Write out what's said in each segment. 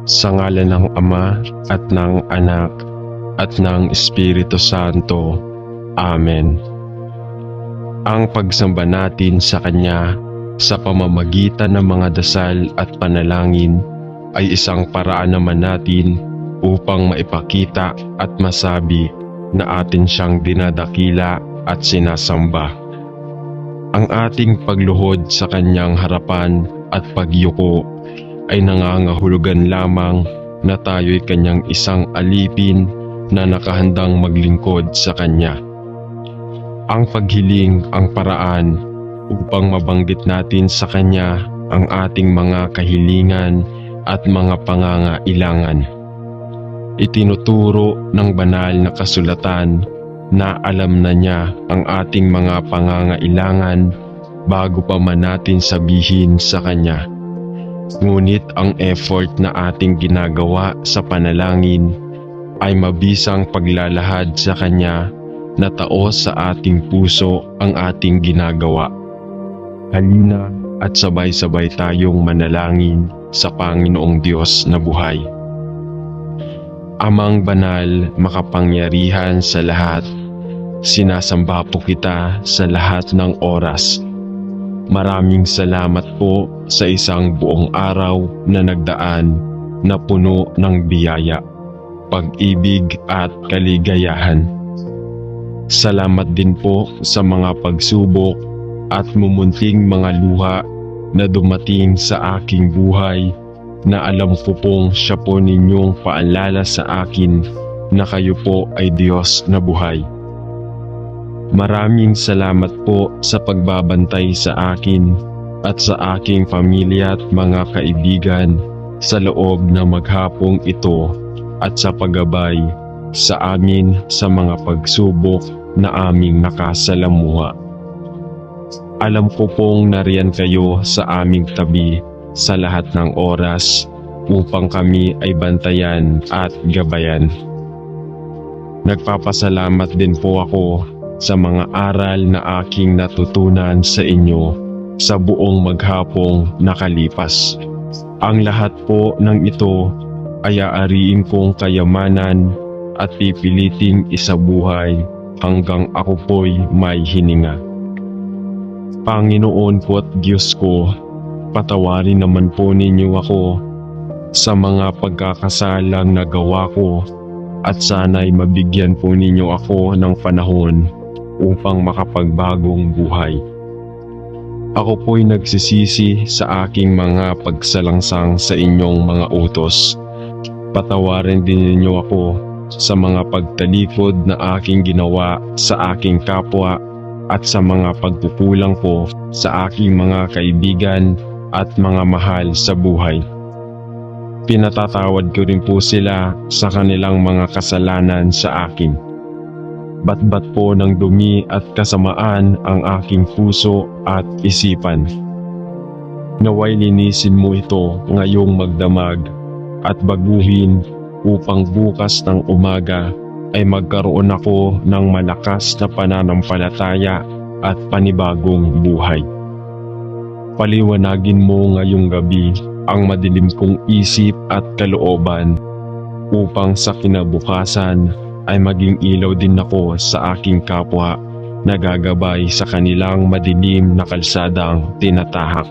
Sa ngalan ng Ama at ng Anak at ng Espiritu Santo. Amen. Ang pagsamba natin sa Kanya sa pamamagitan ng mga dasal at panalangin ay isang paraan naman natin upang maipakita at masabi na atin siyang dinadakila at sinasamba. Ang ating pagluhod sa Kanyang harapan at pagyuko ay nangangahulugan lamang na tayo'y Kanyang isang alipin na nakahandang maglingkod sa Kanya. Ang paghiling ang paraan upang mabanggit natin sa Kanya ang ating mga kahilingan at mga pangangailangan. Itinuturo ng banal na kasulatan na alam na niya ang ating mga pangangailangan bago pa man natin sabihin sa Kanya. Ngunit ang effort na ating ginagawa sa panalangin ay mabisang paglalahad sa Kanya na taos sa ating puso ang ating ginagawa. Halina at sabay-sabay tayong manalangin sa Panginoong Diyos na buhay. Amang banal, makapangyarihan sa lahat, sinasamba po kita sa lahat ng oras. Maraming salamat po sa isang buong araw na nagdaan na puno ng biyaya, pag-ibig at kaligayahan. Salamat din po sa mga pagsubok at mumunting mga luha na dumating sa aking buhay na alam ko pong siya po ninyong paalala sa akin na kayo po ay Diyos na buhay. Maraming salamat po sa pagbabantay sa akin at sa aking pamilya at mga kaibigan sa loob ng maghapong ito at sa paggabay sa amin sa mga pagsubok na aming nakasalamuha. Alam ko pong nariyan kayo sa aming tabi sa lahat ng oras upang kami ay bantayan at gabayan. Nagpapasalamat din po ako sa mga aral na aking natutunan sa inyo sa buong maghapong nakalipas. Ang lahat po ng ito ay aariin kong kayamanan at pipiliting isabuhay hanggang ako po'y may hininga. Panginoon po at Diyos ko, patawarin naman po ninyo ako sa mga pagkakasalang nagawa ko at sana'y mabigyan po ninyo ako ng panahon upang makapagbagong buhay. Ako po'y nagsisisi sa aking mga pagsalangsang sa inyong mga utos. Patawarin din ninyo ako sa mga pagtalikod na aking ginawa sa aking kapwa at sa mga pagkukulang ko sa aking mga kaibigan at mga mahal sa buhay. Pinatatawad ko rin po sila sa kanilang mga kasalanan sa akin. Batbat po ng dumi at kasamaan ang aking puso at isipan. Naway linisin mo ito ngayong magdamag at baguhin upang bukas ng umaga ay magkaroon ako ng malakas na pananampalataya at panibagong buhay. Paliwanagin mo ngayong gabi ang madilim kong isip at kalooban upang sa kinabukasan ay maging ilaw din ako sa aking kapwa na gagabay sa kanilang madilim na kalsadang tinatahak.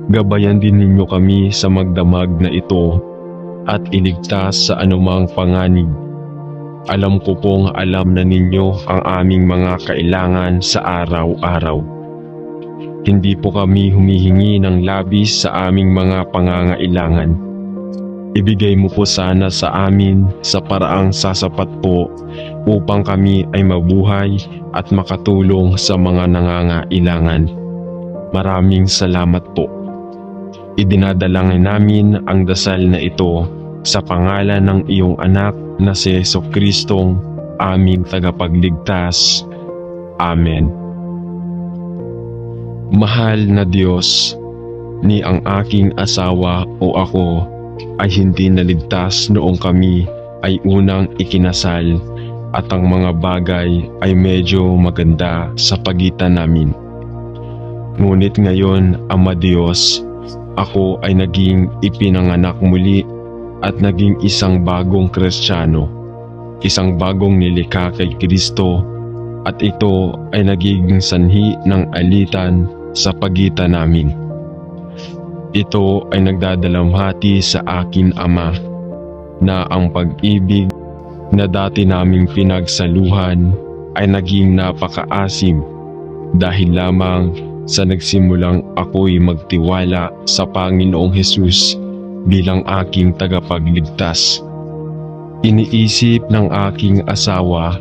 Gabayan din ninyo kami sa magdamag na ito at iligtas sa anumang panganib. Alam ko pong alam na ninyo ang aming mga kailangan sa araw-araw. Hindi po kami humihingi ng labis sa aming mga pangangailangan. Ibigay mo po sana sa amin sa paraang sasapat po upang kami ay mabuhay at makatulong sa mga nangangailangan. Maraming salamat po. Idinadalangin namin ang dasal na ito sa pangalan ng iyong anak na si Jesucristong aming tagapagligtas. Amen. Mahal na Diyos, ni ang aking asawa o ako ay hindi naligtas noong kami ay unang ikinasal at ang mga bagay ay medyo maganda sa pagitan namin. Ngunit ngayon, Ama Diyos, ako ay naging ipinanganak muli at naging isang bagong Kristiyano, isang bagong nilikha kay Kristo, at ito ay nagiging sanhi ng alitan sa pagitan namin. Ito ay nagdadalamhati sa akin, Ama, na ang pag-ibig na dati naming pinagsaluhan ay naging napakaasim dahil lamang sa nagsimulang ako'y magtiwala sa Panginoong Hesus bilang aking tagapagligtas. Iniisip ng aking asawa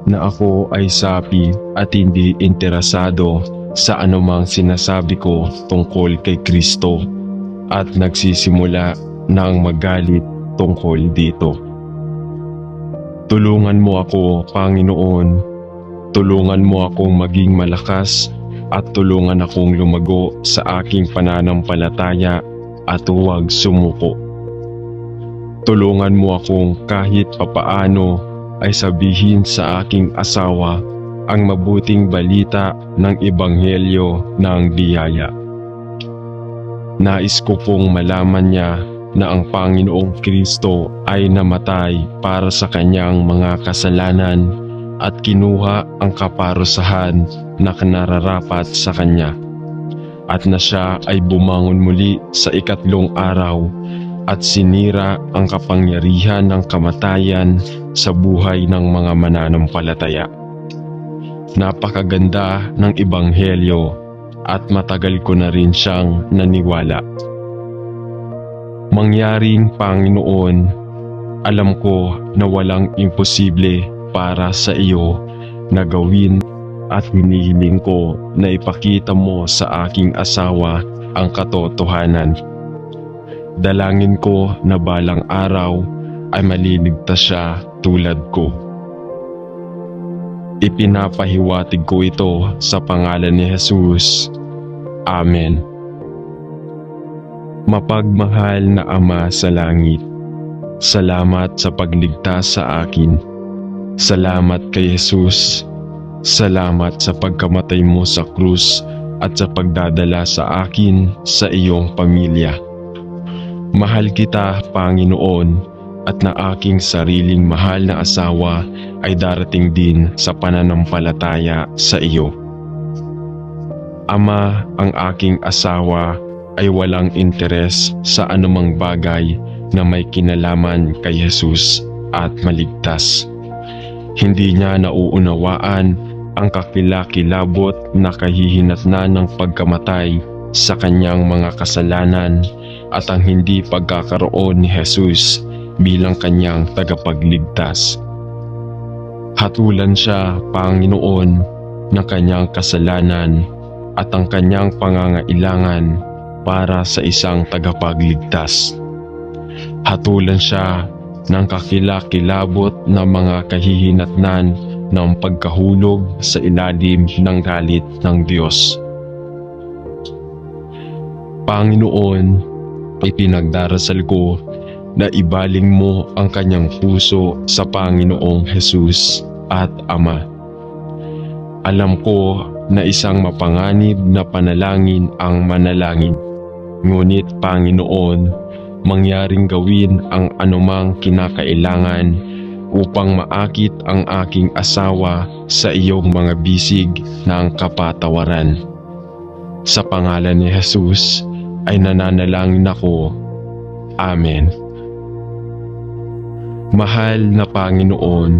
na ako ay sapi at hindi interesado sa anumang sinasabi ko tungkol kay Kristo at nagsisimula ng magalit tungkol dito. Tulungan mo ako, Panginoon. Tulungan mo akong maging malakas at tulungan akong lumago sa aking pananampalataya at huwag sumuko. Tulungan mo akong kahit papaano ay sabihin sa aking asawa ang mabuting balita ng Ebanghelyo ng biyaya. Nais ko pong malaman niya na ang Panginoong Kristo ay namatay para sa kanyang mga kasalanan at kinuha ang kaparusahan na nararapat sa kanya, at na siya ay bumangon muli sa ikatlong araw at sinira ang kapangyarihan ng kamatayan sa buhay ng mga mananampalataya. Napakaganda ng Ebanghelyo at matagal ko na rin siyang naniwala. Mangyaring Panginoon, alam ko na walang imposible para sa iyo na gawin at hinihiling ko na ipakita mo sa aking asawa ang katotohanan. Dalangin ko na balang araw ay maliligtas siya tulad ko. Ipinapahiwatig ko ito sa pangalan ni Jesus. Amen. Mapagmahal na Ama sa langit, salamat sa pagligtas sa akin. Salamat kay Jesus. Salamat sa pagkamatay mo sa krus at sa pagdadala sa akin sa iyong pamilya. Mahal kita, Panginoon, at na aking sariling mahal na asawa ay darating din sa pananampalataya sa iyo. Ama, ang aking asawa ay walang interes sa anumang bagay na may kinalaman kay Jesus at maligtas. Hindi niya nauunawaan ang kakilakilabot na kahihinatnan ng pagkamatay sa kanyang mga kasalanan at ang hindi pagkakaroon ni Jesus bilang kanyang tagapagligtas. Hatulan siya, Panginoon, ng kanyang kasalanan at ang kanyang pangangailangan para sa isang tagapagligtas. Hatulan siya ng kakilakilabot na mga kahihinatnan ng pagkahulog sa ilalim ng galit ng Diyos. Panginoon, ipinagdarasal ko na ibaling mo ang kanyang puso sa Panginoong Jesus at Ama. Alam ko na isang mapanganib na panalangin ang manalangin. Ngunit Panginoon, mangyaring gawin ang anumang kinakailangan upang maakit ang aking asawa sa iyong mga bisig ng kapatawaran. Sa pangalan ni Jesus ay nananalangin ako. Amen. Mahal na Panginoon,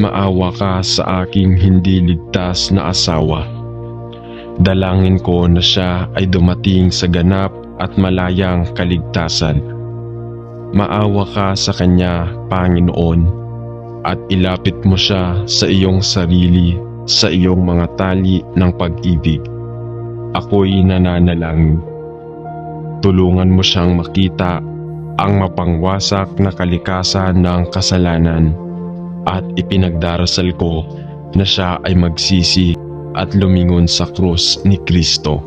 maawa ka sa aking hindi ligtas na asawa. Dalangin ko na siya ay dumating sa ganap at malayang kaligtasan. Maawa ka sa kanya, Panginoon, at ilapit mo siya sa iyong sarili, sa iyong mga tali ng pag-ibig. Ako'y nananalangin. Tulungan mo siyang makita ang mapangwasak na kalikasan ng kasalanan at ipinagdarasal ko na siya ay magsisi at lumingon sa krus ni Kristo.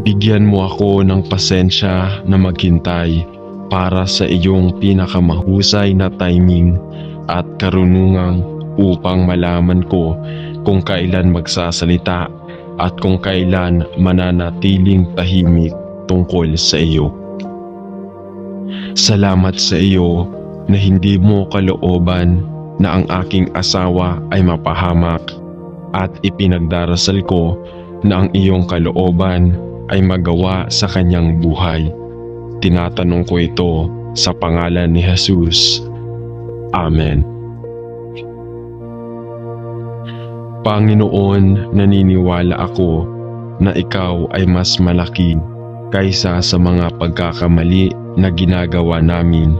Bigyan mo ako ng pasensya na maghintay para sa iyong pinakamahusay na timing at karunungan upang malaman ko kung kailan magsasalita at kung kailan mananatiling tahimik tungkol sa iyo. Salamat sa iyo na hindi mo kalooban na ang aking asawa ay mapahamak at ipinagdarasal ko na ang iyong kalooban ay magawa sa kanyang buhay. Tinatanong ko ito sa pangalan ni Jesus. Amen. Panginoon, naniniwala ako na ikaw ay mas malaki kaysa sa mga pagkakamali na ginagawa namin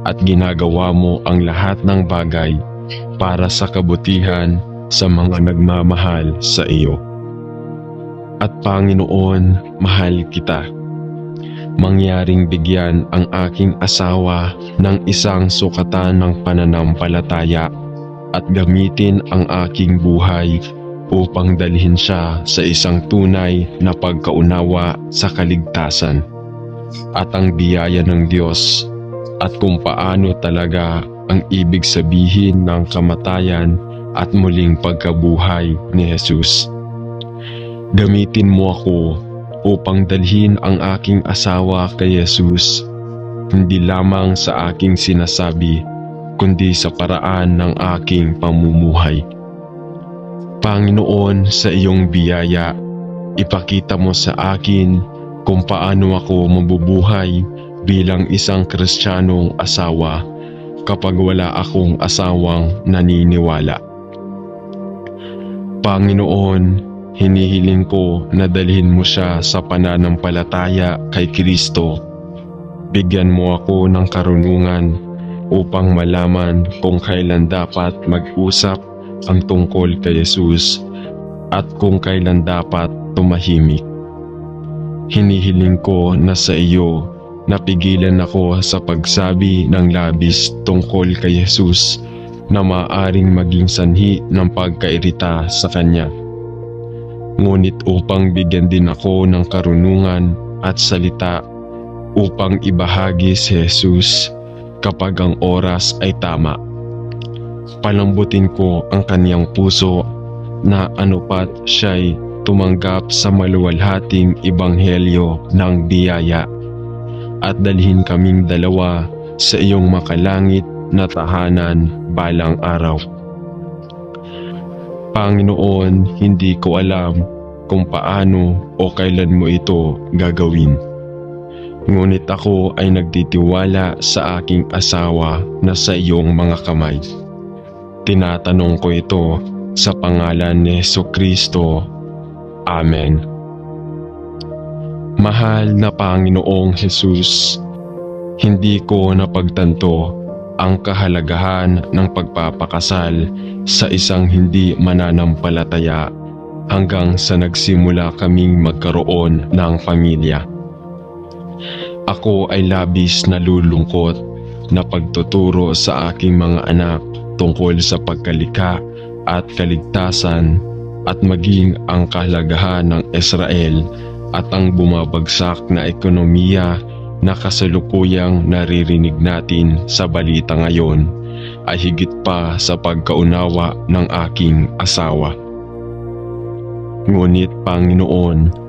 at ginagawa mo ang lahat ng bagay para sa kabutihan sa mga nagmamahal sa iyo. At Panginoon, mahal kita. Mangyaring bigyan ang aking asawa ng isang sukatan ng pananampalataya at gamitin ang aking buhay upang dalhin siya sa isang tunay na pagkaunawa sa kaligtasan at ang biyaya ng Diyos at kung paano talaga ang ibig sabihin ng kamatayan at muling pagkabuhay ni Jesus. Gamitin mo ako upang dalhin ang aking asawa kay Jesus, hindi lamang sa aking sinasabi, kundi sa paraan ng aking pamumuhay. Panginoon, sa iyong biyaya, ipakita mo sa akin kung paano ako mabubuhay bilang isang Kristiyanong asawa kapag wala akong asawang naniniwala. Panginoon, hinihiling ko na dalhin mo siya sa pananampalataya kay Kristo. Bigyan mo ako ng karunungan upang malaman kung kailan dapat mag-usap ang tungkol kay Jesus at kung kailan dapat tumahimik. Hinihiling ko na sa iyo napigilan ako sa pagsabi ng labis tungkol kay Jesus na maaaring maging sanhi ng pagkairita sa Kanya. Ngunit upang bigyan din ako ng karunungan at salita upang ibahagi si Jesus kapag ang oras ay tama. Palambutin ko ang kaniyang puso na anupat siya'y tumanggap sa maluwalhating ebanghelyo ng biyaya at dalhin kaming dalawa sa iyong makalangit na tahanan balang araw. Panginoon, hindi ko alam kung paano o kailan mo ito gagawin. Ngunit ako ay nagtitiwala sa aking asawa na sa iyong mga kamay. Tinatanong ko ito sa pangalan ni Jesucristo. Amen. Mahal na Panginoong Jesus, hindi ko napagtanto ang kahalagahan ng pagpapakasal sa isang hindi mananampalataya hanggang sa nagsimula kaming magkaroon ng pamilya. Ako ay labis na lulungkot na pagtuturo sa aking mga anak tungkol sa pagkalikha at kaligtasan at maging ang kahalagahan ng Israel at ang bumabagsak na ekonomiya na kasalukuyang naririnig natin sa balita ngayon ay higit pa sa pagkaunawa ng aking asawa. Ngunit Panginoon,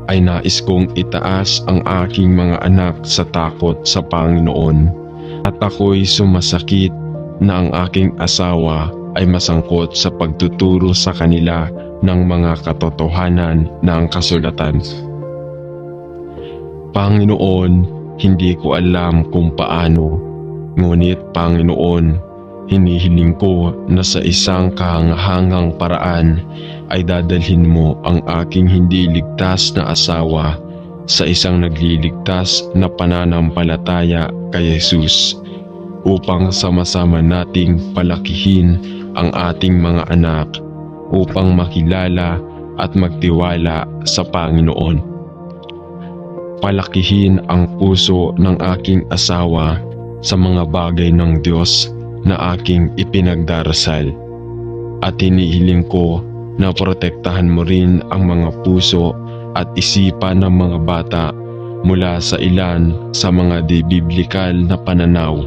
ay nais kong itaas ang aking mga anak sa takot sa Panginoon at ako'y sumasakit na ang aking asawa ay masangkot sa pagtuturo sa kanila ng mga katotohanan ng kasulatan. Panginoon, hindi ko alam kung paano, ngunit Panginoon, hinihiling ko na sa isang kahangahangang paraan ay dadalhin mo ang aking hindi ligtas na asawa sa isang nagliligtas na pananampalataya kay Jesus upang sama-sama nating palakihin ang ating mga anak upang makilala at magtiwala sa Panginoon. Palakihin ang puso ng aking asawa sa mga bagay ng Diyos na aking ipinagdarasal at hinihiling ko na protektahan mo rin ang mga puso at isipan ng mga bata mula sa ilan sa mga di-biblikal na pananaw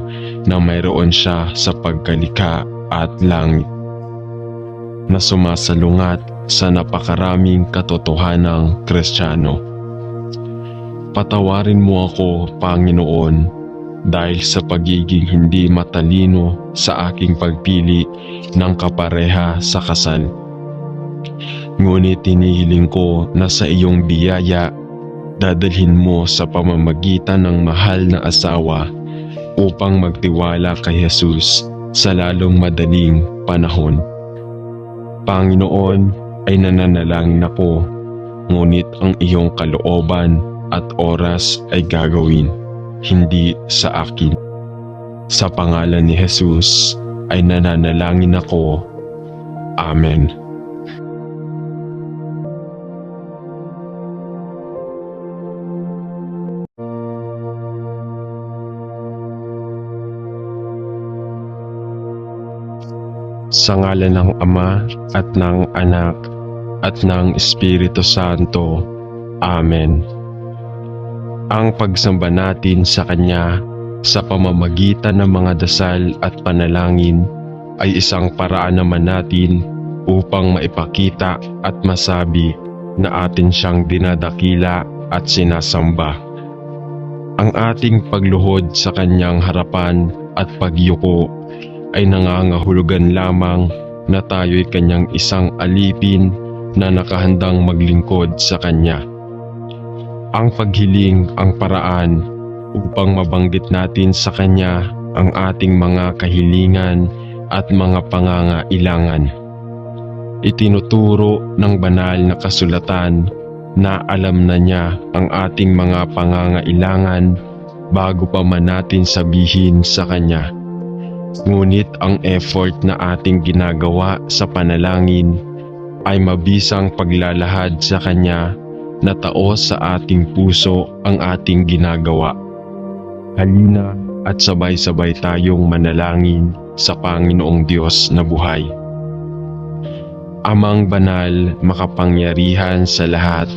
na mayroon siya sa pagkalikha at langit na sumasalungat sa napakaraming katotohanang Kristiyano. Patawarin mo ako, Panginoon, dahil sa pagiging hindi matalino sa aking pagpili ng kapareha sa kasal. Ngunit hinihiling ko na sa iyong biyaya, dadalhin mo sa pamamagitan ng mahal na asawa upang magtiwala kay Jesus sa lalong madaling panahon. Panginoon, ay nananalangin ako, ngunit ang iyong kalooban at oras ay gagawin, hindi sa akin. Sa pangalan ni Jesus ay nananalangin ako. Amen. Sa ngalan ng Ama at ng Anak at ng Espiritu Santo. Amen. Ang pagsamba natin sa Kanya sa pamamagitan ng mga dasal at panalangin ay isang paraan naman natin upang maipakita at masabi na atin siyang dinadakila at sinasamba. Ang ating pagluhod sa Kanyang harapan at pagyuko ay nangangahulugan lamang na tayo'y Kanyang isang alipin na nakahandang maglingkod sa Kanya. Ang paghiling ang paraan upang mabanggit natin sa Kanya ang ating mga kahilingan at mga pangangailangan. Itinuturo ng banal na kasulatan na alam na niya ang ating mga pangangailangan bago pa man natin sabihin sa Kanya. Ngunit ang effort na ating ginagawa sa panalangin ay mabisang paglalahad sa Kanya na taos sa ating puso ang ating ginagawa. Halina at sabay-sabay tayong manalangin sa Panginoong Diyos na buhay. Amang banal, makapangyarihan sa lahat,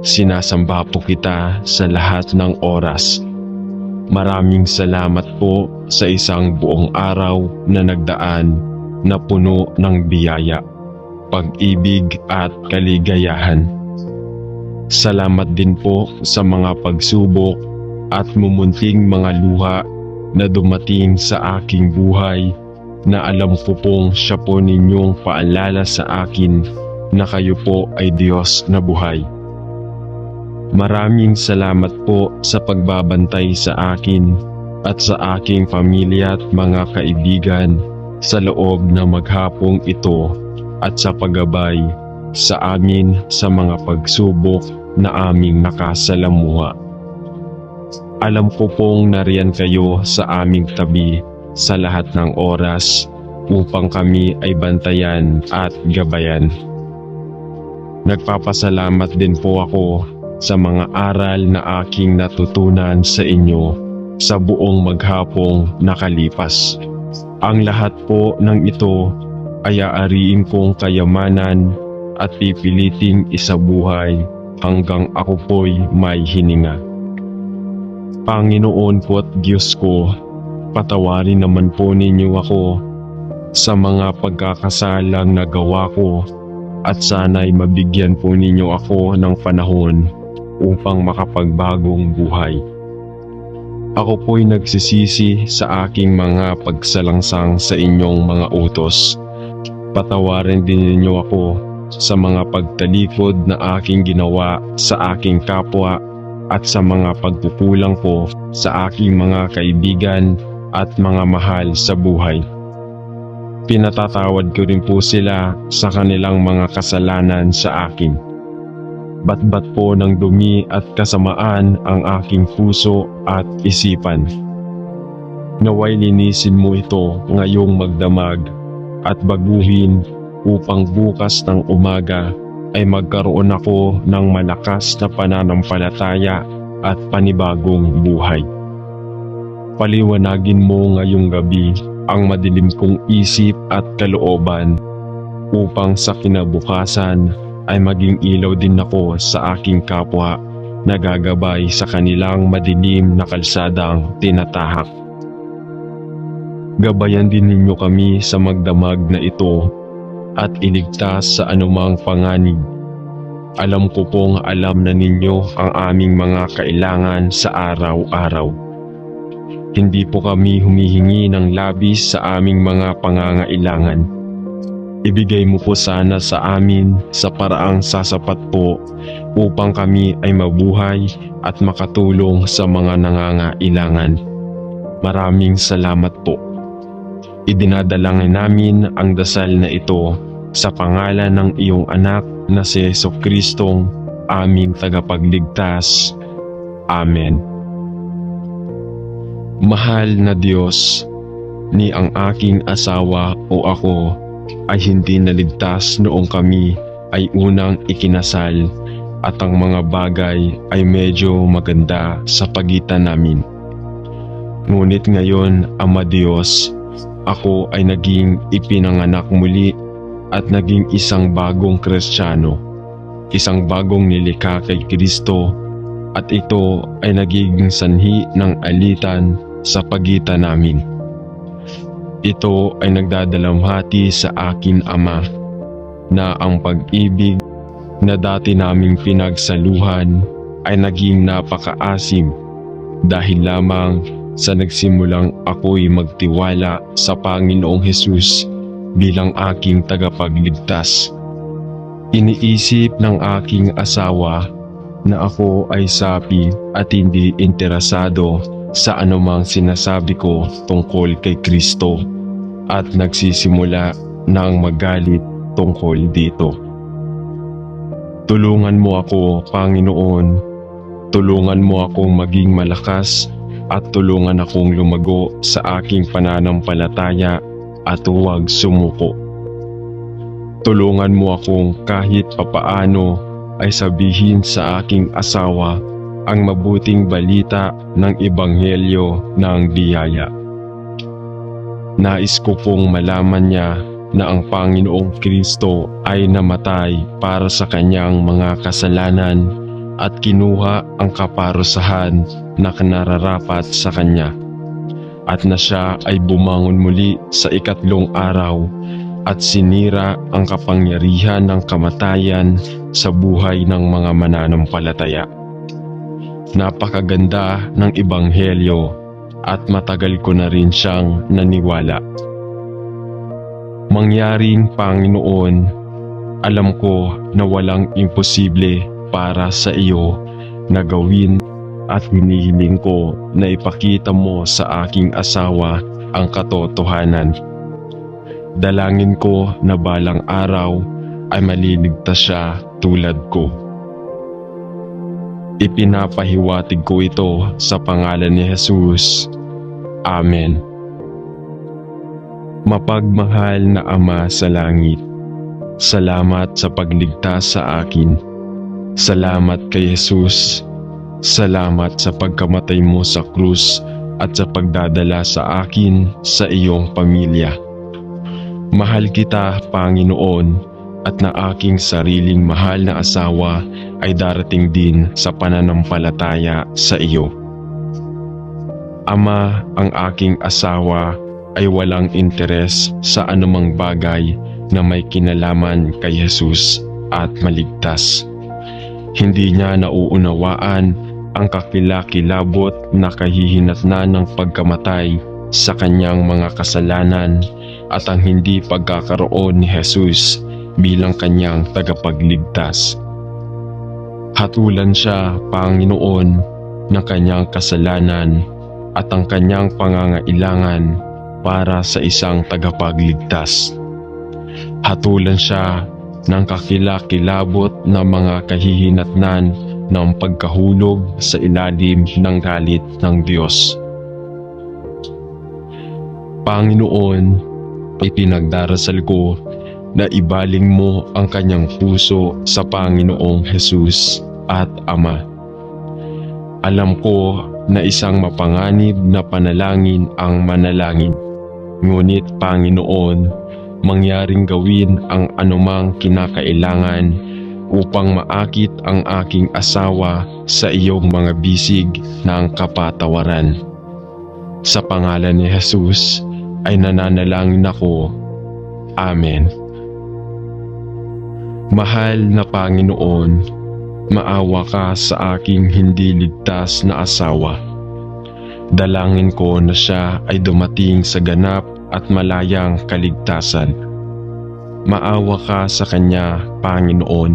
sinasamba po kita sa lahat ng oras. Maraming salamat po sa isang buong araw na nagdaan na puno ng biyaya, pag-ibig at kaligayahan. Salamat din po sa mga pagsubok at mumunting mga luha na dumating sa aking buhay na alam ko pong siya po ninyong paalala sa akin na kayo po ay Diyos na buhay. Maraming salamat po sa pagbabantay sa akin at sa aking pamilya at mga kaibigan sa loob na maghapong ito at sa paggabay sa amin sa mga pagsubok na aming nakasalamuha. Alam ko pong nariyan kayo sa aming tabi sa lahat ng oras upang kami ay bantayan at gabayan. Nagpapasalamat din po ako sa mga aral na aking natutunan sa inyo sa buong maghapong nakalipas. Ang lahat po ng ito ay aariin kong kayamanan at pipiliting isabuhay hanggang ako po'y may hininga. Panginoon po at Diyos ko, patawarin naman po ninyo ako sa mga pagkakasalang nagawa ko at sana'y mabigyan po ninyo ako ng panahon upang makapagbagong buhay. Ako po'y nagsisisi sa aking mga pagsalangsang sa inyong mga utos. Patawarin din ninyo ako sa mga pagtalikod na aking ginawa sa aking kapwa at sa mga pagkukulang ko sa aking mga kaibigan at mga mahal sa buhay. Pinatatawad ko rin po sila sa kanilang mga kasalanan sa akin. Batbat po ng dumi at kasamaan ang aking puso at isipan. Naway linisin mo ito ngayong magdamag at baguhin upang bukas ng umaga ay magkaroon ako ng malakas na pananampalataya at panibagong buhay. Paliwanagin mo ngayong gabi ang madilim kong isip at kalooban upang sa kinabukasan ay maging ilaw din ako sa aking kapwa na gagabay sa kanilang madilim na kalsadang tinatahak. Gabayan din ninyo kami sa magdamag na ito at iligtas sa anumang panganib. Alam ko pong alam na ninyo ang aming mga kailangan sa araw-araw. Hindi po kami humihingi ng labis sa aming mga pangangailangan. Ibigay mo po sana sa amin sa paraang sasapat po upang kami ay mabuhay at makatulong sa mga nangangailangan. Maraming salamat po. Idinadalangin namin ang dasal na ito sa pangalan ng iyong anak na si Jesucristong aming tagapagligtas. Amen. Mahal na Diyos, ni ang aking asawa o ako ay hindi naligtas noong kami ay unang ikinasal at ang mga bagay ay medyo maganda sa pagitan namin. Ngunit ngayon, Ama Diyos, ako ay naging ipinanganak muli at naging isang bagong Kristiyano, isang bagong nilikha kay Kristo, at ito ay nagiging sanhi ng alitan sa pagitan namin. Ito ay nagdadalamhati sa akin, Ama, na ang pag-ibig na dati naming pinagsaluhan ay naging napakaasim dahil lamang sa nagsimulang ako'y magtiwala sa Panginoong Hesus bilang aking tagapagligtas. Iniisip ng aking asawa na ako ay sapi at hindi interesado sa anumang sinasabi ko tungkol kay Kristo at nagsisimula ng magalit tungkol dito. Tulungan mo ako, Panginoon. Tulungan mo akong maging malakas at tulungan akong lumago sa aking pananampalataya at huwag sumuko. Tulungan mo akong kahit papaano ay sabihin sa aking asawa ang mabuting balita ng Ebanghelyo ng biyaya. Nais ko pong malaman niya na ang Panginoong Kristo ay namatay para sa kanyang mga kasalanan at kinuha ang kaparusahan na nararapat sa kanya, at na siya ay bumangon muli sa ikatlong araw at sinira ang kapangyarihan ng kamatayan sa buhay ng mga mananampalataya. Napakaganda ng Ebanghelyo at matagal ko na rin siyang naniwala. Mangyaring Panginoon, alam ko na walang imposible para sa iyo na gawin at hinihiling ko na ipakita mo sa aking asawa ang katotohanan. Dalangin ko na balang araw ay maliligtas siya tulad ko. Ipinapahiwatig ko ito sa pangalan ni Jesus. Amen. Mapagmahal na Ama sa langit, salamat sa pagligtas sa akin. Salamat kay Jesus. Salamat sa pagkamatay mo sa krus at sa pagdadala sa akin sa iyong pamilya. Mahal kita, Panginoon, at na aking sariling mahal na asawa ay darating din sa pananampalataya sa iyo. Ama, ang aking asawa ay walang interes sa anumang bagay na may kinalaman kay Jesus at maligtas. Hindi niya nauunawaan ang kakilakilabot na kahihinatnan ng pagkamatay sa kanyang mga kasalanan at ang hindi pagkakaroon ni Jesus bilang kanyang tagapagligtas. Hatulan siya, Panginoon, ng kanyang kasalanan at ang kanyang pangangailangan para sa isang tagapagligtas. Hatulan siya ng kakilakilabot na mga kahihinatnan ng pagkahulog sa ilalim ng galit ng Diyos. Panginoon, ipinagdarasal ko na ibaling mo ang kanyang puso sa Panginoong Jesus at Ama. Alam ko na isang mapanganib na panalangin ang manalangin. Ngunit Panginoon, mangyaring gawin ang anumang kinakailangan upang maakit ang aking asawa sa iyong mga bisig ng kapatawaran. Sa pangalan ni Jesus ay nananalangin ako. Amen. Mahal na Panginoon, maawa ka sa aking hindi ligtas na asawa. Dalangin ko na siya ay dumating sa ganap at malayang kaligtasan. Maawa ka sa kanya, Panginoon,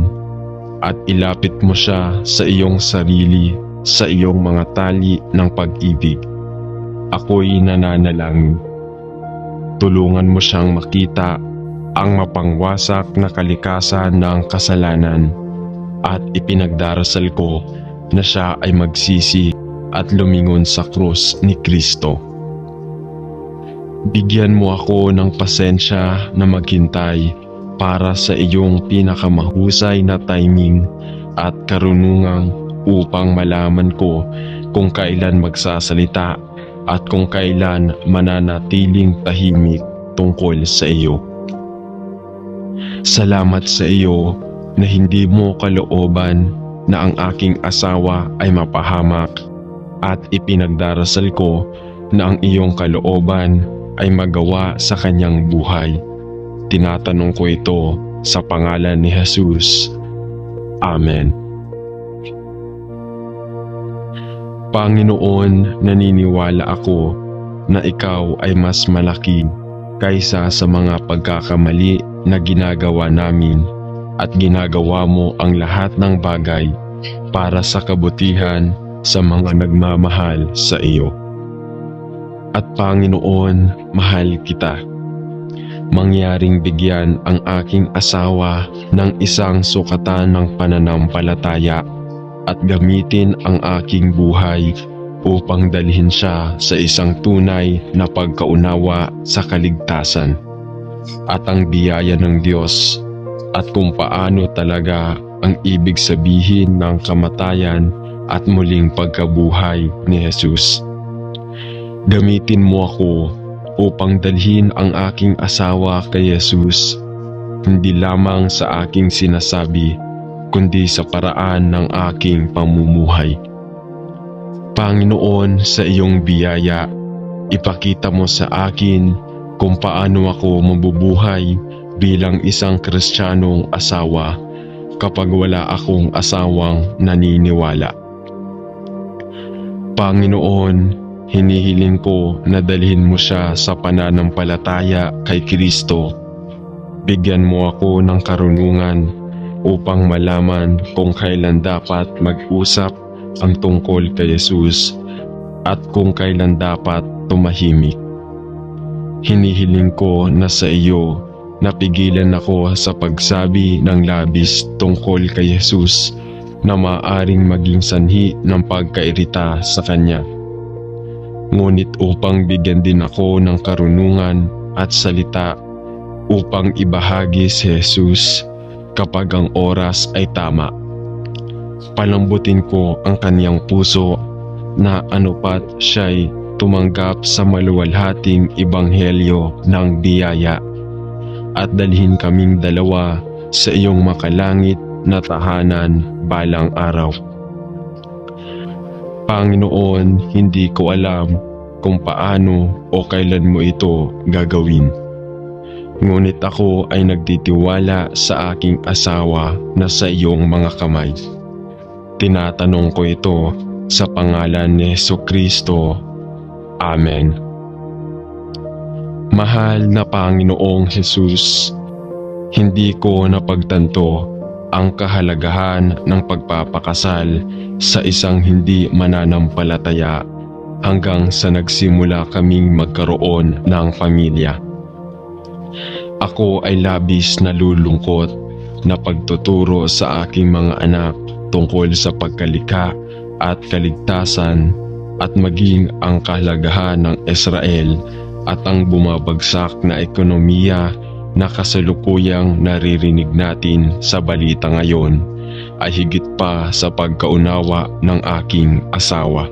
at ilapit mo siya sa iyong sarili, sa iyong mga tali ng pag-ibig. Ako'y nananalangin. Tulungan mo siyang makita ang mapangwasak na kalikasan ng kasalanan at ipinagdarasal ko na siya ay magsisi at lumingon sa krus ni Kristo. Bigyan mo ako ng pasensya na maghintay para sa iyong pinakamahusay na timing at karunungan upang malaman ko kung kailan magsasalita at kung kailan mananatiling tahimik tungkol sa iyo. Salamat sa iyo na hindi mo kalooban na ang aking asawa ay mapahamak at ipinagdarasal ko na ang iyong kalooban ay magawa sa kanyang buhay. Tinatanong ko ito sa pangalan ni Jesus. Amen. Panginoon, naniniwala ako na ikaw ay mas malaki kaysa sa mga pagkakamali na ginagawa namin at ginagawa mo ang lahat ng bagay para sa kabutihan sa mga nagmamahal sa iyo. At Panginoon, mahal kita. Mangyaring bigyan ang aking asawa ng isang sukatan ng pananampalataya at gamitin ang aking buhay upang dalhin siya sa isang tunay na pagkaunawa sa kaligtasan at ang biyaya ng Diyos at kung paano talaga ang ibig sabihin ng kamatayan at muling pagkabuhay ni Jesus. Gamitin mo ako upang dalhin ang aking asawa kay Jesus, hindi lamang sa aking sinasabi, kundi sa paraan ng aking pamumuhay. Panginoon, sa iyong biyaya, ipakita mo sa akin kung paano ako mabubuhay bilang isang Kristiyanong asawa kapag wala akong asawang naniniwala. Panginoon, hinihiling ko na dalhin mo siya sa pananampalataya kay Kristo. Bigyan mo ako ng karunungan upang malaman kung kailan dapat mag-usap ang tungkol kay Jesus at kung kailan dapat tumahimik. Hinihiling ko na sa iyo napigilan ako sa pagsabi ng labis tungkol kay Jesus na maaaring maging sanhi ng pagkairita sa Kanya. Ngunit upang bigyan din ako ng karunungan at salita upang ibahagi si Jesus kapag ang oras ay tama. Palambutin ko ang kaniyang puso na anupat siya'y tumanggap sa maluwalhating ebanghelyo ng biyaya at dalhin kaming dalawa sa iyong makalangit na tahanan balang araw. Panginoon, hindi ko alam kung paano o kailan mo ito gagawin. Ngunit ako ay nagtitiwala sa aking asawa na sa iyong mga kamay. Tinatanong ko ito sa pangalan ni Jesucristo. Amen. Mahal na Panginoong Jesus, hindi ko napagtanto ang kahalagahan ng pagpapakasal sa isang hindi mananampalataya hanggang sa nagsimula kaming magkaroon ng pamilya. Ako ay labis na lulungkot na pagtuturo sa aking mga anak tungkol sa pagkalikha at kaligtasan at maging ang kahalagahan ng Israel at ang bumabagsak na ekonomiya na kasalukuyang naririnig natin sa balita ngayon ay higit pa sa pagkaunawa ng aking asawa.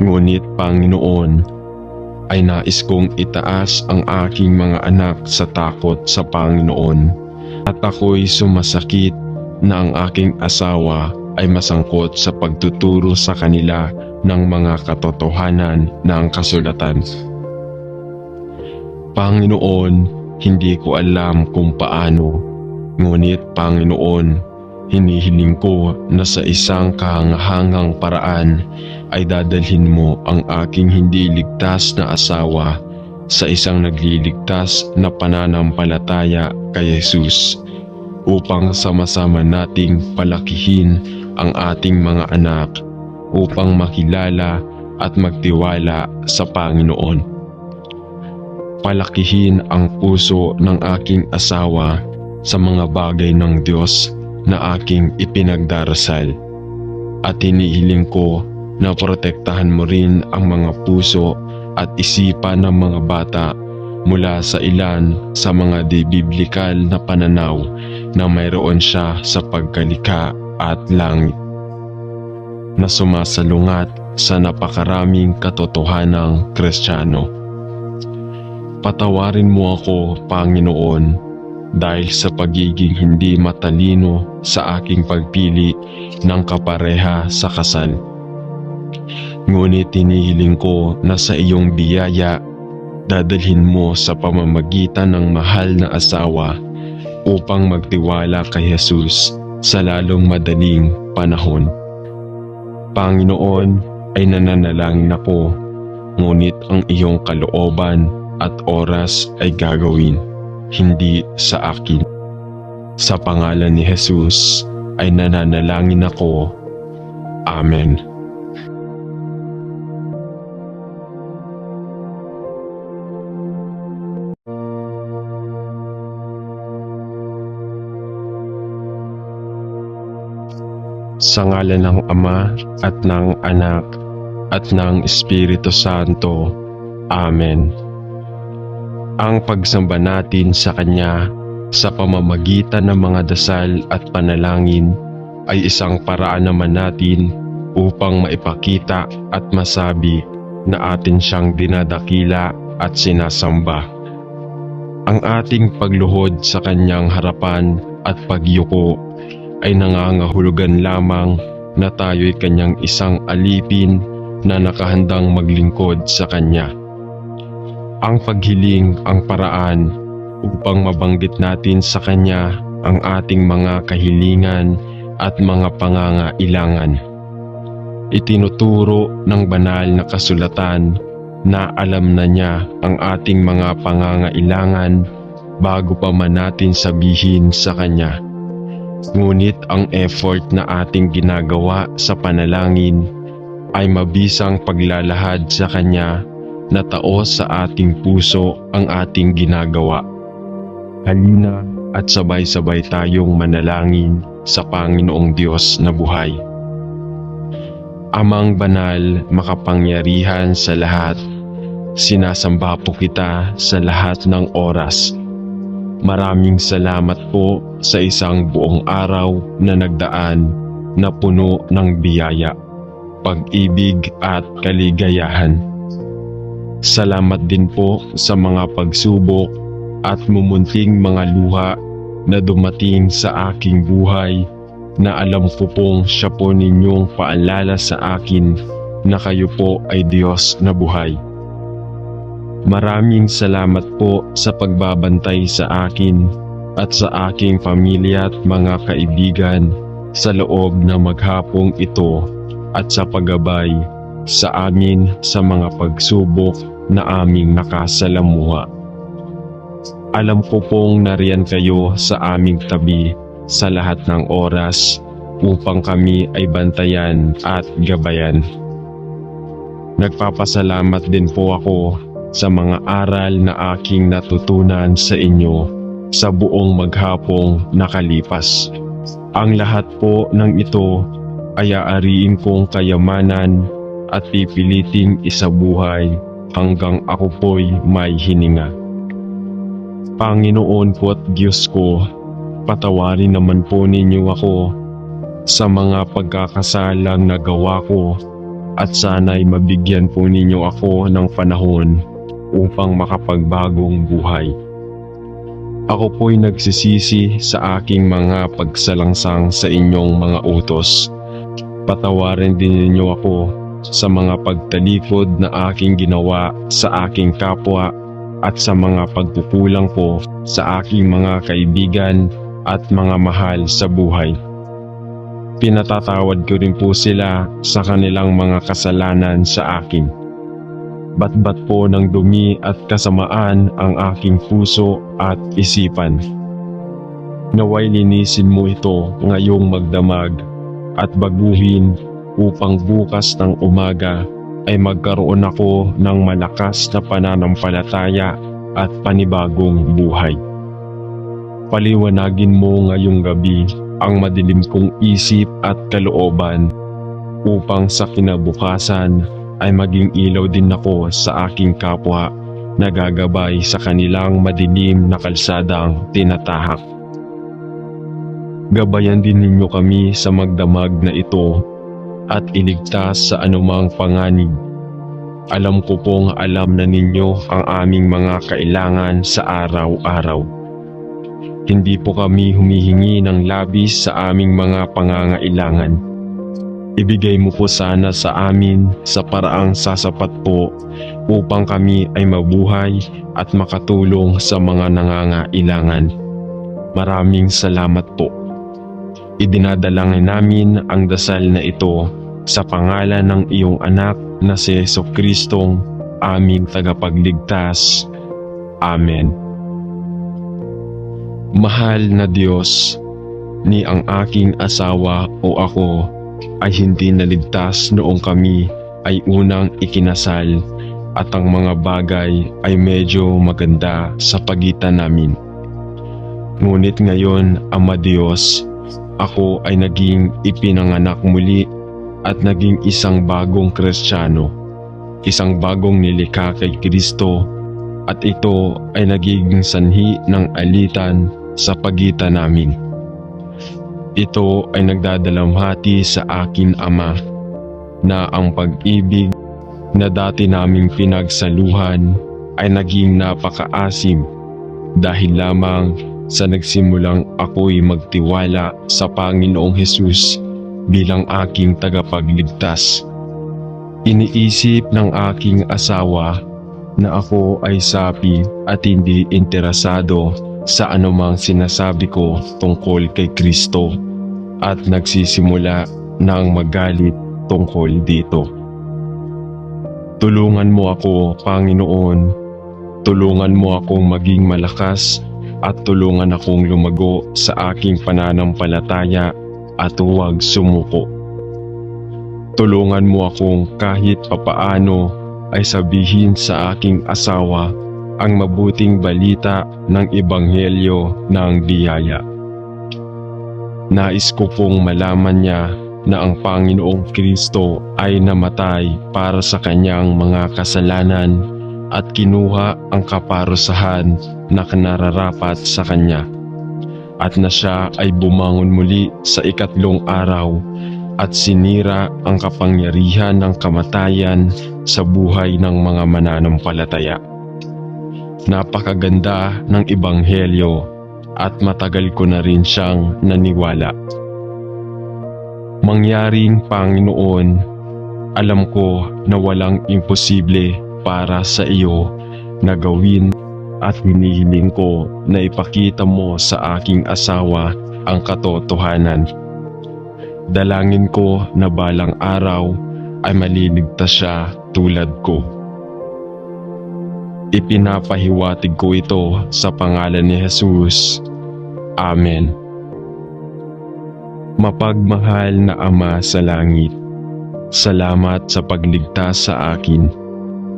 Ngunit Panginoon, ay nais kong itaas ang aking mga anak sa takot sa Panginoon at ako'y sumasakit na ang aking asawa ay masangkot sa pagtuturo sa kanila ng mga katotohanan ng kasulatan. Panginoon, hindi ko alam kung paano, Ngunit Panginoon, hinihiling ko na sa isang kahangahangang paraan ay dadalhin mo ang aking hindi ligtas na asawa sa isang nagliligtas na pananampalataya kay Jesus upang sama-sama nating palakihin ang ating mga anak upang makilala at magtiwala sa Panginoon. Palakihin ang puso ng aking asawa sa mga bagay ng Diyos na aking ipinagdarasal. At hinihiling ko na protektahan mo rin ang mga puso at isipan ng mga bata mula sa ilan sa mga di-biblikal na pananaw na mayroon siya sa pagkalikha at langit, na sumasalungat sa napakaraming katotohanang Kristiyano. Patawarin mo ako, Panginoon, dahil sa pagiging hindi matalino sa aking pagpili ng kapareha sa kasal. Ngunit hinihiling ko na sa iyong biyaya, dadalhin mo sa pamamagitan ng mahal na asawa upang magtiwala kay Jesus sa lalong madaling panahon. Panginoon, ay nananalangin ako, ngunit ang iyong kalooban at oras ay gagawin, hindi sa akin. Sa pangalan ni Jesus ay nananalangin ako. Amen. Sa ngalan ng Ama at ng Anak at ng Espiritu Santo. Amen. Ang pagsamba natin sa Kanya sa pamamagitan ng mga dasal at panalangin ay isang paraan naman natin upang maipakita at masabi na atin siyang dinadakila at sinasamba. Ang ating pagluhod sa Kanyang harapan at pagyuko ay nangangahulugan lamang na tayo'y Kanyang isang alipin na nakahandang maglingkod sa Kanya. Ang paghiling ang paraan upang mabanggit natin sa Kanya ang ating mga kahilingan at mga pangangailangan. Itinuturo ng banal na kasulatan na alam na niya ang ating mga pangangailangan bago pa man natin sabihin sa Kanya. Ngunit ang effort na ating ginagawa sa panalangin ay mabisang paglalahad sa Kanya na taos sa ating puso ang ating ginagawa. Halina at sabay-sabay tayong manalangin sa Panginoong Diyos na buhay. Amang banal, makapangyarihan sa lahat, sinasamba po kita sa lahat ng oras. Maraming salamat po sa isang buong araw na nagdaan na puno ng biyaya, pag-ibig at kaligayahan. Salamat din po sa mga pagsubok at mumunting mga luha na dumating sa aking buhay na alam ko pong siya po ninyong paalala sa akin na kayo po ay Diyos na buhay. Maraming salamat po sa pagbabantay sa akin at sa aking pamilya at mga kaibigan sa loob na maghapong ito at sa paggabay sa amin sa mga pagsubok na aming nakasalamuha. Alam ko pong nariyan kayo sa aming tabi sa lahat ng oras upang kami ay bantayan at gabayan. Nagpapasalamat din po ako sa mga aral na aking natutunan sa inyo sa buong maghapong nakalipas. Ang lahat po ng ito ay aariin kong kayamanan at pipiliting isabuhay hanggang ako po'y may hininga. Panginoon ko at Diyos ko, patawarin naman po ninyo ako sa mga pagkakasalang nagawa ko at sana'y mabigyan po ninyo ako ng panahon upang makapagbagong buhay. Ako po'y nagsisisi sa aking mga pagsalangsang sa inyong mga utos. Patawarin din ninyo ako sa mga pagtalikod na aking ginawa sa aking kapwa at sa mga pagkukulang ko sa aking mga kaibigan at mga mahal sa buhay. Pinatatawad ko rin po sila sa kanilang mga kasalanan sa akin. Batbat po ng dumi at kasamaan ang aking puso at isipan. Naway linisin mo ito ngayong magdamag at baguhin upang bukas ng umaga ay magkaroon ako ng malakas na pananampalataya at panibagong buhay. Paliwanagin mo ngayong gabi ang madilim kong isip at kalooban upang sa kinabukasan ay maging ilaw din ako sa aking kapwa na gagabay sa kanilang madilim na kalsadang tinatahak. Gabayan din ninyo kami sa magdamag na ito at iligtas sa anumang panganib. Alam ko pong alam na ninyo ang aming mga kailangan sa araw-araw. Hindi po kami humihingi ng labis sa aming mga pangangailangan. Ibigay mo po sana sa amin sa paraang sasapat po upang kami ay mabuhay at makatulong sa mga nangangailangan. Maraming salamat po. Idinadalangin namin ang dasal na ito sa pangalan ng iyong anak na si Jesucristong aming tagapagligtas. Amen. Mahal na Diyos, ni ang aking asawa o ako ay hindi naligtas noong kami ay unang ikinasal at ang mga bagay ay medyo maganda sa pagitan namin. Ngunit ngayon, Ama Diyos, ako ay naging ipinanganak muli at naging isang bagong Kristiyano, isang bagong nilikha kay Kristo, at ito ay nagiging sanhi ng alitan sa pagitan namin. Ito ay nagdadalamhati sa akin, Ama, na ang pag-ibig na dati naming pinagsaluhan ay naging napakaasim dahil lamang sa nagsimulang ako'y magtiwala sa Panginoong Hesus bilang aking tagapagligtas. Iniisip ng aking asawa na ako ay sapi at hindi interesado sa anumang sinasabi ko tungkol kay Kristo at nagsisimula ng magalit tungkol dito. Tulungan mo ako, Panginoon. Tulungan mo akong maging malakas at tulungan akong lumago sa aking pananampalataya at huwag sumuko. Tulungan mo akong kahit papaano ay sabihin sa aking asawa ang mabuting balita ng Ebanghelyo ng biyaya. Nais ko pong malaman niya na ang Panginoong Kristo ay namatay para sa kanyang mga kasalanan at kinuha ang kaparusahan na nararapat sa kanya, at na siya ay bumangon muli sa ikatlong araw at sinira ang kapangyarihan ng kamatayan sa buhay ng mga mananampalataya. Napakaganda ng Ebanghelyo at matagal ko na rin siyang naniwala. Mangyaring Panginoon, alam ko na walang imposible para sa iyo na gawin at hinihiling ko na ipakita mo sa aking asawa ang katotohanan. Dalangin ko na balang araw ay maliligtas siya tulad ko. Ipinapahiwatig ko ito sa pangalan ni Jesus. Amen. Mapagmahal na Ama sa langit, salamat sa pagligtas sa akin.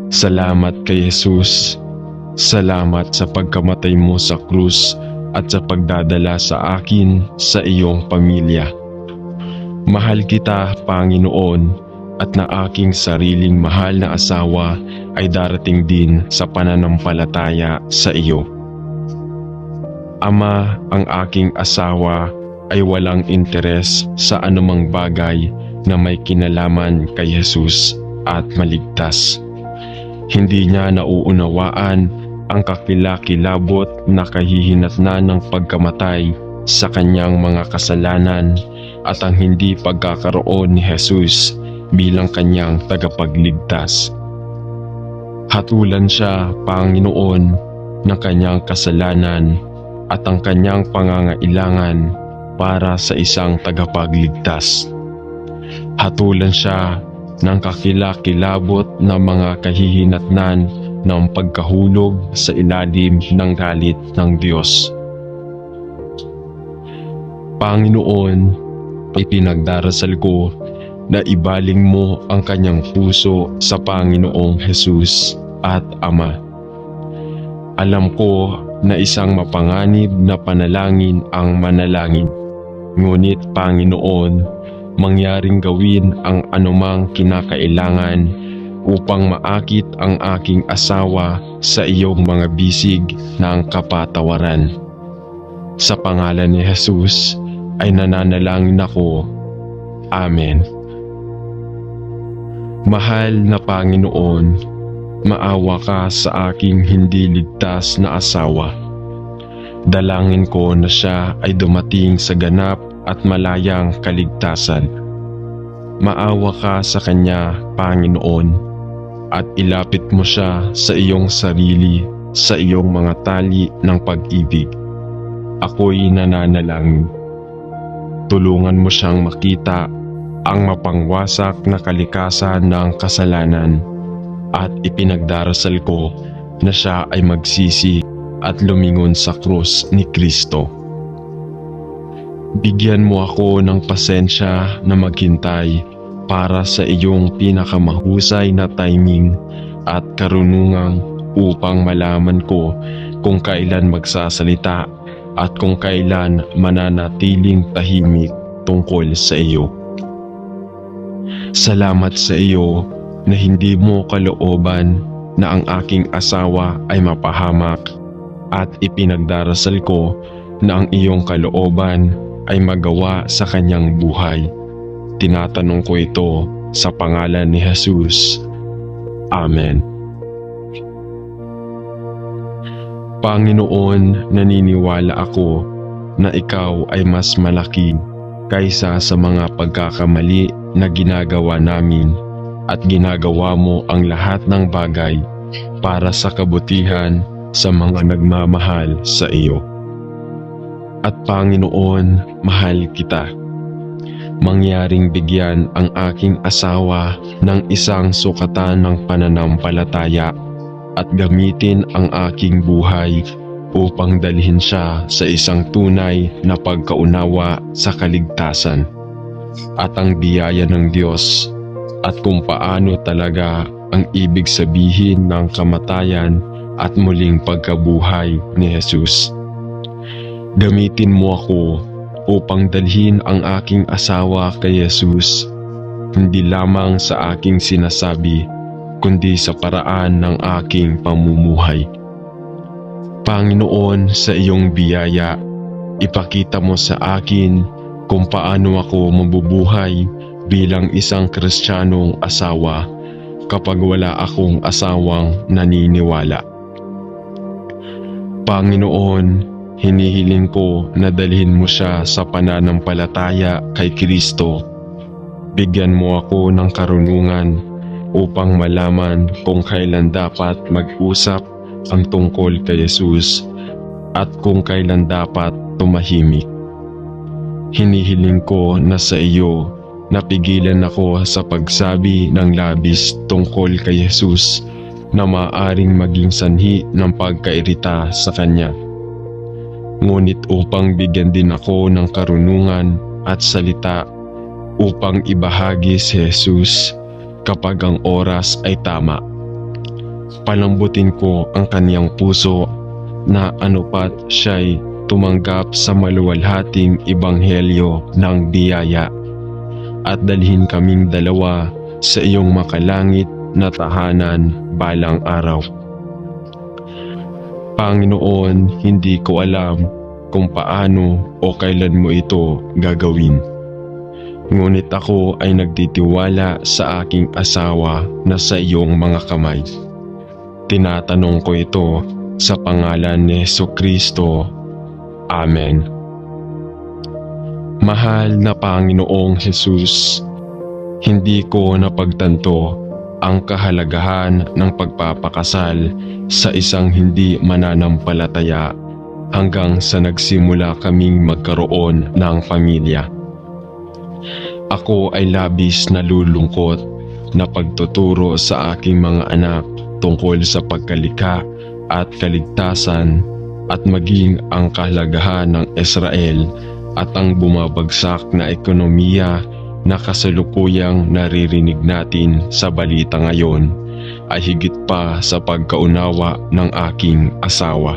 Salamat kay Jesus. Salamat sa pagkamatay mo sa krus at sa pagdadala sa akin sa iyong pamilya. Mahal kita, Panginoon, at na aking sariling mahal na asawa ay darating din sa pananampalataya sa iyo. Ama, ang aking asawa ay walang interes sa anumang bagay na may kinalaman kay Jesus at maligtas. Hindi niya nauunawaan ang kakilakilabot na kahihinatnan ng pagkamatay sa kanyang mga kasalanan at ang hindi pagkakaroon ni Jesus bilang kanyang tagapagligtas. Hatulan siya, Panginoon, ng kanyang kasalanan at ang kanyang pangangailangan para sa isang tagapagligtas. Hatulan siya ng kakilakilabot na mga kahihinatnan ng pagkahulog sa ilalim ng galit ng Diyos. Panginoon, ipinagdarasal ko na ibaling mo ang kanyang puso sa Panginoong Hesus at Ama. Alam ko na isang mapanganib na panalangin ang manalangin. Ngunit Panginoon, mangyaring gawin ang anumang kinakailangan upang maakit ang aking asawa sa iyong mga bisig ng kapatawaran. Sa pangalan ni Jesus ay nananalangin ako. Amen. Mahal na Panginoon, maawa ka sa aking hindi ligtas na asawa. Dalangin ko na siya ay dumating sa ganap at malayang kaligtasan. Maawa ka sa kanya, Panginoon, at ilapit mo siya sa iyong sarili, sa iyong mga tali ng pag-ibig. Ako'y nananalangin. Tulungan mo siyang makita ang mapangwasak na kalikasan ng kasalanan at ipinagdarasal ko na siya ay magsisi at lumingon sa krus ni Kristo. Bigyan mo ako ng pasensya na maghintay para sa iyong pinakamahusay na timing at karunungan upang malaman ko kung kailan magsasalita at kung kailan mananatiling tahimik tungkol sa iyo. Salamat sa iyo na hindi mo kalooban na ang aking asawa ay mapahamak at ipinagdarasal ko na ang iyong kalooban ay magawa sa kanyang buhay. Tinatanong ko ito sa pangalan ni Jesus. Amen. Panginoon, naniniwala ako na ikaw ay mas malaki kaysa sa mga pagkakamali na ginagawa namin at ginagawa mo ang lahat ng bagay para sa kabutihan sa mga nagmamahal sa iyo. At Panginoon, mahal kita. Mangyaring bigyan ang aking asawa ng isang sukatan ng pananampalataya at gamitin ang aking buhay upang dalhin siya sa isang tunay na pagkaunawa sa kaligtasan at ang biyaya ng Diyos at kung paano talaga ang ibig sabihin ng kamatayan at muling pagkabuhay ni Jesus. Gamitin mo ako upang dalhin ang aking asawa kay Jesus, hindi lamang sa aking sinasabi, kundi sa paraan ng aking pamumuhay. Panginoon, sa iyong biyaya, ipakita mo sa akin kung paano ako mabubuhay bilang isang Kristiyanong asawa kapag wala akong asawang naniniwala. Panginoon, hinihiling ko na dalhin mo siya sa pananampalataya kay Kristo. Bigyan mo ako ng karunungan upang malaman kung kailan dapat mag-usap ang tungkol kay Jesus at kung kailan dapat tumahimik. Hinihiling ko na sa iyo napigilan ako sa pagsabi ng labis tungkol kay Jesus na maaaring maging sanhi ng pagkairita sa kanya. Ngunit upang bigyan din ako ng karunungan at salita upang ibahagi si Jesus kapag ang oras ay tama. Palambutin ko ang kaniyang puso na anupat siya'y tumanggap sa maluwalhating ebanghelyo ng biyaya at dalhin kaming dalawa sa iyong makalangit na tahanan balang araw. Panginoon, hindi ko alam kung paano o kailan mo ito gagawin. Ngunit ako ay nagtitiwala sa aking asawa na sa iyong mga kamay. Tinatanong ko ito sa pangalan ni Jesucristo. Amen. Mahal na Panginoong Jesus, hindi ko napagtanto ang kahalagahan ng pagpapakasal sa isang hindi mananampalataya hanggang sa nagsimula kaming magkaroon ng pamilya. Ako ay labis na lulungkot na pagtuturo sa aking mga anak tungkol sa pagkalikha at kaligtasan at maging ang kahalagahan ng Israel at ang bumabagsak na ekonomiya na kasalukuyang naririnig natin sa balita ngayon ay higit pa sa pagkaunawa ng aking asawa.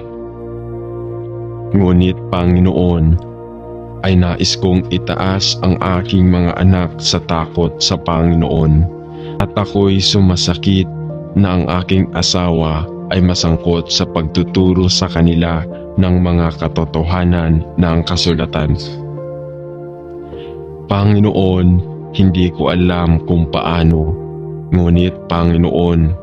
Ngunit Panginoon, ay nais kong itaas ang aking mga anak sa takot sa Panginoon at ako'y sumasakit na ang aking asawa ay masangkot sa pagtuturo sa kanila ng mga katotohanan ng kasulatan. Panginoon, hindi ko alam kung paano, ngunit Panginoon,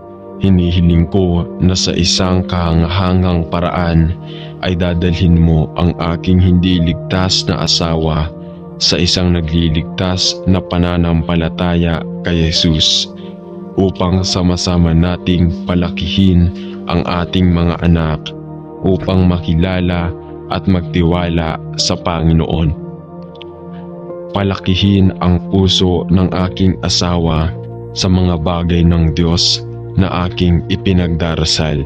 hinihiling ko na sa isang kahangahangang paraan ay dadalhin mo ang aking hindi ligtas na asawa sa isang nagliligtas na pananampalataya kay Jesus upang sama-sama nating palakihin ang ating mga anak upang makilala at magtiwala sa Panginoon. Palakihin ang puso ng aking asawa sa mga bagay ng Diyos na aking ipinagdarasal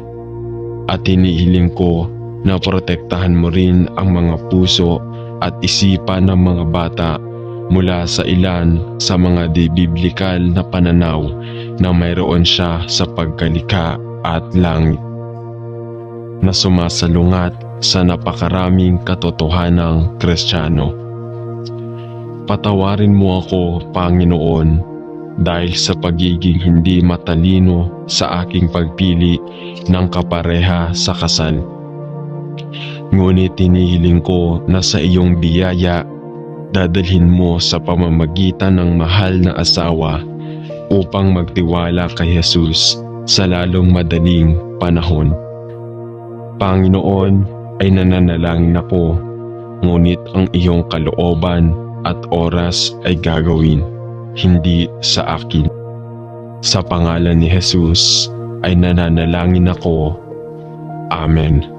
at hinihiling ko na protektahan mo rin ang mga puso at isipan ng mga bata mula sa ilan sa mga di-biblikal na pananaw na mayroon siya sa pagkalikha at langit na sumasalungat sa napakaraming katotohanang Kristiyano. Patawarin mo ako, Panginoon, dahil sa pagiging hindi matalino sa aking pagpili ng kapareha sa kasal. Ngunit hinihiling ko na sa iyong biyaya, dadalhin mo sa pamamagitan ng mahal na asawa upang magtiwala kay Jesus sa lalong madaling panahon. Panginoon, ay nananalangin ako, ngunit ang iyong kalooban at oras ay gagawin, hindi sa akin. Sa pangalan ni Jesus ay nananalangin ako. Amen.